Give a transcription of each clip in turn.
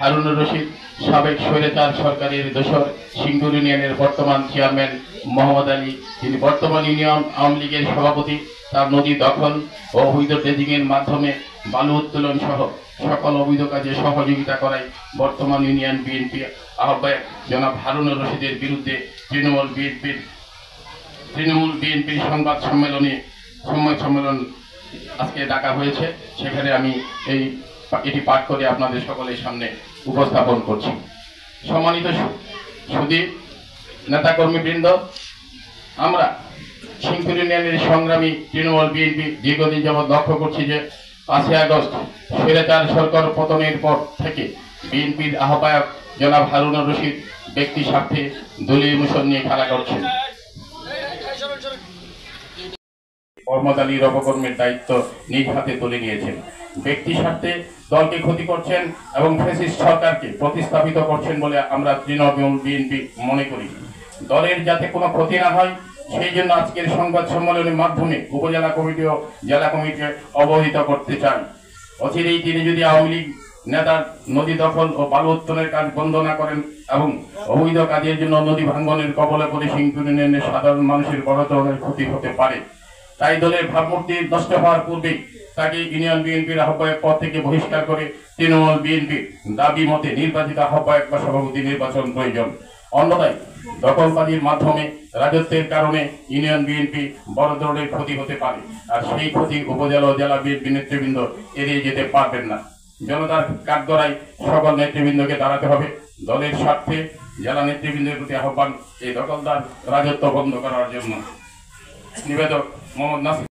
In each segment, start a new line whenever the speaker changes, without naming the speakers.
হারুনুর রশিদ সাবেক স্বৈরাচার সরকারের দোসর সিঙ্গুর ইউনিয়নের বর্তমান চেয়ারম্যান মোহাম্মদ আলী, তিনি বর্তমান ইউনিয়ন আওয়ামী লীগের সভাপতি, তার নদী দখল ও অবৈধ ড্রেজিংয়ের মাধ্যমে বালু উত্তোলন সহ সকল অবৈধ কাজে সহযোগিতা করায় বর্তমান ইউনিয়ন বিএনপি আহ্বায়ক জনাব হারুনুর রশিদের বিরুদ্ধে তৃণমূল বিএনপির সংবাদ সম্মেলন আজকে ডাকা হয়েছে। সেখানে আমি এটি পাঠ করে আপনাদের সকলের সামনে উপস্থাপন করছি। সম্মানিত সুধী নেতাকর্মীবৃন্দ, আমরা সিংপুর ইউনিয়নের সংগ্রামী তৃণমূল বিএনপি দীর্ঘদিন যাবৎ লক্ষ্য করছি যে 5ই আগস্ট স্বৈরাচার সরকার পতনের পর থেকে বিএনপির আহ্বায়ক জনাব হারুনুর রশিদ ব্যক্তি স্বার্থে দলীয় মিশন নিয়ে খেলা করছেন। কর্মচারীর অপকর্মের দায়িত্ব নিজ হাতে তুলে নিয়েছেন, ব্যক্তি স্বার্থে দলকে ক্ষতি করছেন এবং ফ্যাসিস্ট সরকারকে প্রতিস্থাপিত করছেন বলে আমরা তৃণমূল বিএনপি মনে করি। দলের যাতে কোনো ক্ষতি না হয় সেই জন্য আজকের সংবাদ সম্মেলনের মাধ্যমে উপজেলা কমিটি ও জেলা কমিটিকে অবহিত করতে চান। অচিরেই তিনি যদি আওয়ামী লীগ নেতার নদী দখল ও বালু উত্তোলনের কাজ বন্ধ না করেন এবং অবৈধ কাজের জন্য নদী ভাঙ্গনের কবলে পড়ে সিংপুর ইউনিয়নের সাধারণ মানুষের বড় ধরনের ক্ষতি হতে পারে। তাই দলের ভাবমূর্তি নষ্ট হওয়ার পূর্বেই তাকে ইউনিয়ন বিএনপির আহ্বায়ক পদ থেকে বহিষ্কার করে তৃণমূল বিএনপির দাবি মতে নির্বাচিত আহ্বায়ক বা সভাপতি নির্বাচন প্রয়োজন। অন্যথায় দখলবাজির মাধ্যমে রাজত্বের কারণে ইউনিয়ন বিএনপি বড় ধরনের ক্ষতি হতে পারে, আর সেই ক্ষতি উপজেলা ও জেলা বিএনপি নেতৃবৃন্দ এড়িয়ে যেতে পারবেন না। জনতার কাঠগড়ায় সকল নেতৃবৃন্দকে দাঁড়াতে হবে। দলের স্বার্থে জেলা নেতৃবৃন্দের প্রতি আহ্বান, এই দখলদার রাজত্ব বন্ধ করার জন্য। নিবেদক মোহাম্মদ নাসির।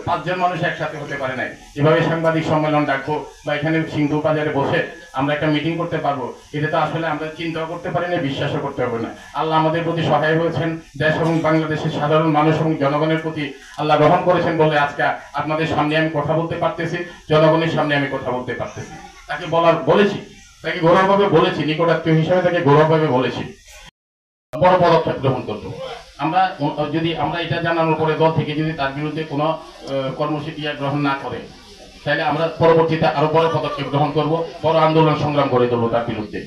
5জন মানুষ একসাথে হতে পারে নাই, এভাবে সাংবাদিক সম্মেলন ডাকবো বা এখানে সিন্ধু বাজারে বসে আমরা একটা মিটিং করতে পারবো, এটা তো আসলে আমরা চিন্তাও করতে পারি না, বিশ্বাসও করতে পারবো না। আল্লাহ আমাদের প্রতি সহায় হয়েছেন, দেশ এবং বাংলাদেশের সাধারণ মানুষ এবং জনগণের প্রতি আল্লাহ গ্রহণ করেছেন বলে আজকে আপনাদের সামনে আমি কথা বলতে পারতেছি, জনগণের সামনে আমি কথা বলতে পারতেছি। তাকে বলেছি, তাকে গৌরবভাবে বলেছি, নিকটাত্মীয় হিসেবে তাকে গৌরবভাবে বলেছি বড় পদক্ষেপ গ্রহণ করবো। আমরা এটা জানানোর পরে দল থেকে যদি তার বিরুদ্ধে কোনো কর্মসূচি গ্রহণ না করে, তাহলে আমরা পরবর্তীতে আরো বড় পদক্ষেপ গ্রহণ করব, বড় আন্দোলন সংগ্রাম করে দেবো তার বিরুদ্ধে।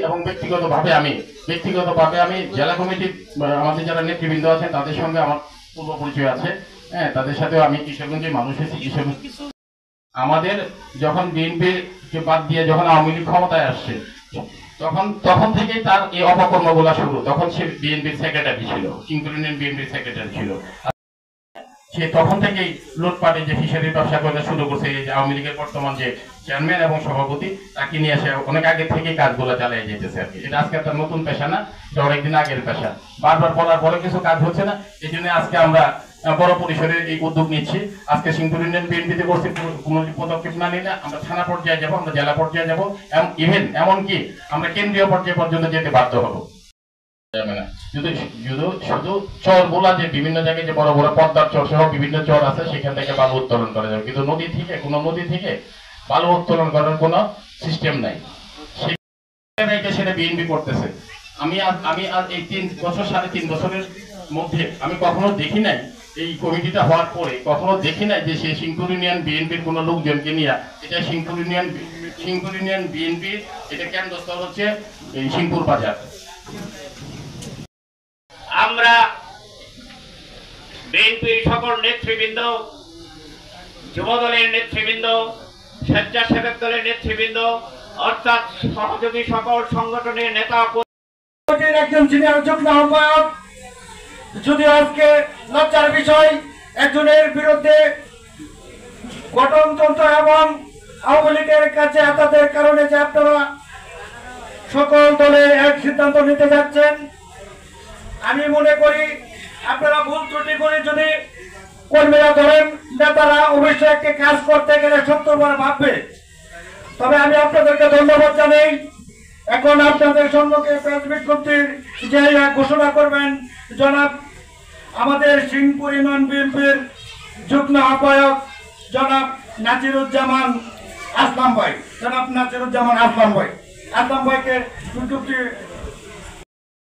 এবং ব্যক্তিগতভাবে আমি জেলা কমিটির আমাদের যারা নেতৃবৃন্দ আছেন তাদের সঙ্গে আমার পূর্ব পরিচয় আছে, হ্যাঁ, তাদের সাথেও আমি কিশোরগঞ্জের মানুষ এসেছি। আমাদের যখন বিএনপিকে বাদ দিয়ে যখন আওয়ামী লীগ ক্ষমতায় আসছে তখন থেকেই তার এই অপকর্মগুলো শুরু। তখন সে বিএনপির সেক্রেটারি ছিল, সিংপুর ইউনিয়ন বিএনপির সেক্রেটারি ছিল। সে তখন থেকেই লুটপাটে যে ফিশারির ব্যবসা করে শুরু করছে। এই যে আওয়ামী লীগের বর্তমান যে চেয়ারম্যান এবং সভাপতি, তাকে নিয়ে এসে অনেক আগে থেকেই কাজগুলো চালিয়ে যেতেছে আর কি। এটা আজকে তার নতুন পেশা না, এটা অনেকদিন আগের পেশা। বারবার বলার পরে কিছু কাজ হচ্ছে না, এই জন্য আজকে আমরা বড় পরিসরে এই উদ্যোগ নিচ্ছি। আজকে সিংপুর ইউনিয়ন বিএনপিতে বসে কোনো পদক্ষেপ না নিলে আমরা থানা পর্যায়ে যাবো, আমরা জেলা পর্যায়ে যাবো, ইভেন এমনকি আমরা কেন্দ্রীয় পর্যায়ে পর্যন্ত যেতে বাধ্য হবো। শুধু চর গুলা যে বিভিন্ন জায়গায় যে বড় বড় পদ্মার চর সহ বিভিন্ন চর আছে, সেখান থেকে বালু উত্তোলন করা যাবে, কিন্তু নদী থেকে বালু উত্তোলন করার কোনো সিস্টেম নাই। সেটা বিএনপি করতেছে। আমি আজ এই 3.5 বছরের মধ্যে আমি কখনো দেখি নাই, এই কমিটিটা হওয়ার পরে কখনো দেখি নাই যে সে সিংপুর ইউনিয়ন বিএনপির কোনো লোকজনকে নিয়ে, এটা সিংপুর ইউনিয়ন বিএনপির এটা কেন্দ্রস্থল হচ্ছে এই সিংপুর বাজার।
আমরা বিএনপির সকল নেতৃবৃন্দ, যুবদলের নেতৃবৃন্দ, স্বেচ্ছাসেবক দলের নেতৃবৃন্দ, অর্থাৎ সহযোগী সকল সংগঠনের নেতা
একজন সিনিয়র যুগ্ম আহ্বায়ক, যদি আজকে লজ্জার বিষয় একজনের বিরুদ্ধে গঠনতন্ত্র এবং আওয়ামী লীগের কাছে আঘাতের কারণে যে আপনারা সকল দলে এক সিদ্ধান্ত নিতে যাচ্ছেন, আমি মনে করি আপনারা ভুল ত্রুটি করে যদি কর্মীরা ধরেন, নেতারা অবশ্যই একটি কাজ করতে গেলে 70 বার ভাববে। তবে আমি আপনাদেরকে ধন্যবাদ জানাই। এখন আপনাদের সম্মুখে প্রেস বিজ্ঞপ্তির যে ঘোষণা করবেন জনাব আমাদের সিংপুর ইউনিয়ন বিএনপির যুগ্ম আহ্বায়ক জনাব নাজিরুজ্জামান আসলাম ভাই। আসলাম ভাইকে বিজ্ঞপ্তি।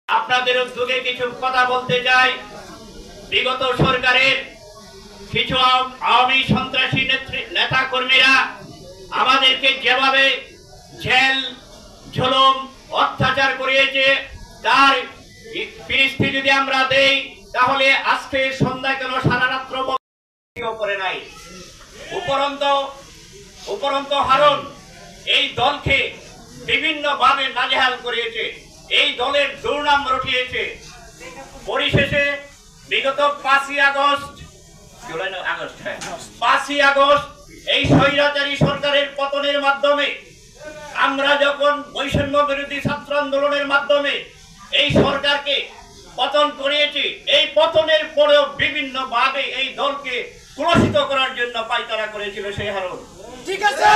আপনাদের উদ্যোগে কিছু কথা বলতে চাই। বিগত সরকারের কিছু আওয়ামী সন্ত্রাসী নেতা কর্মীরা আমাদেরকে যেভাবে জেল জুলুম অত্যাচার করিয়েছে, তার ফিরিস্তি যদি আমরা দেই তাহলে আজকে সন্ধ্যা কেন সারা রাত্র করে নাই। উপরন্ত হারুন এই দলকে বিভিন্ন ভাবে নাজেহাল করিয়েছে, এই দলের দুর্নাম রটিয়েছে। পরিশেষে বিগত 5ই আগস্ট এই স্বৈরাচারী সরকারের পতনের মাধ্যমে আমরা যখন বৈষম্য বিরোধী ছাত্র আন্দোলনের মাধ্যমে এই সরকারকে পতন করিয়েছি, এই পতনের পরেও বিভিন্ন ভাবে এই দলকে কুলসিত করার জন্য পায়তারা করেছিল সেই হারুন। ঠিক আছে,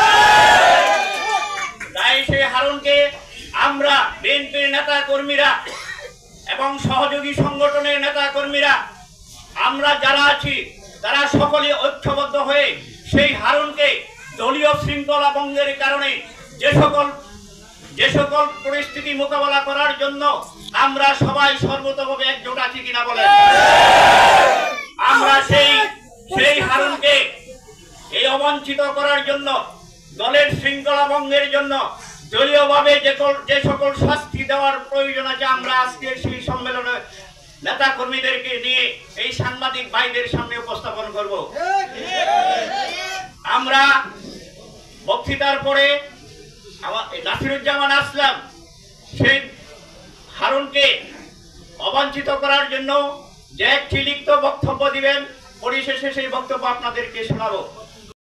তাই সেই হারুনকে আমরা বিএনপির নেতা কর্মীরা এবং সহযোগী সংগঠনের নেতা কর্মীরা আমরা যারা আছি তারা সকলে ঐক্যবদ্ধ হয়ে সেই হারুনকে দলীয় শৃঙ্খলা ভঙ্গের কারণে যে সকল পরিস্থিতি মোকাবেলা করার জন্য আমরা সবাই সর্বতভাবে একজোট আছি কিনা বলেন। আমরা সেই হারুনকে এই অবাঞ্ছিত করার জন্য, দলের শৃঙ্খলা ভঙ্গের জন্য দলীয়ভাবে যে সকল শাস্তি দেওয়ার প্রয়োজন আছে আমরা আজকে সেই সম্মেলনে নেতা কর্মীদেরকে নিয়ে এই সাংবাদিক ভাইদের সামনে উপস্থাপন করব। আমরা বক্তৃতার পরে নাসিরুজ্জামান আসলাম সেই হারুনকে অবাঞ্ছিত করার জন্য যে একটি লিখিত বক্তব্য দিবেন, পরিশেষে সেই বক্তব্য আপনাদেরকে শোনাবো।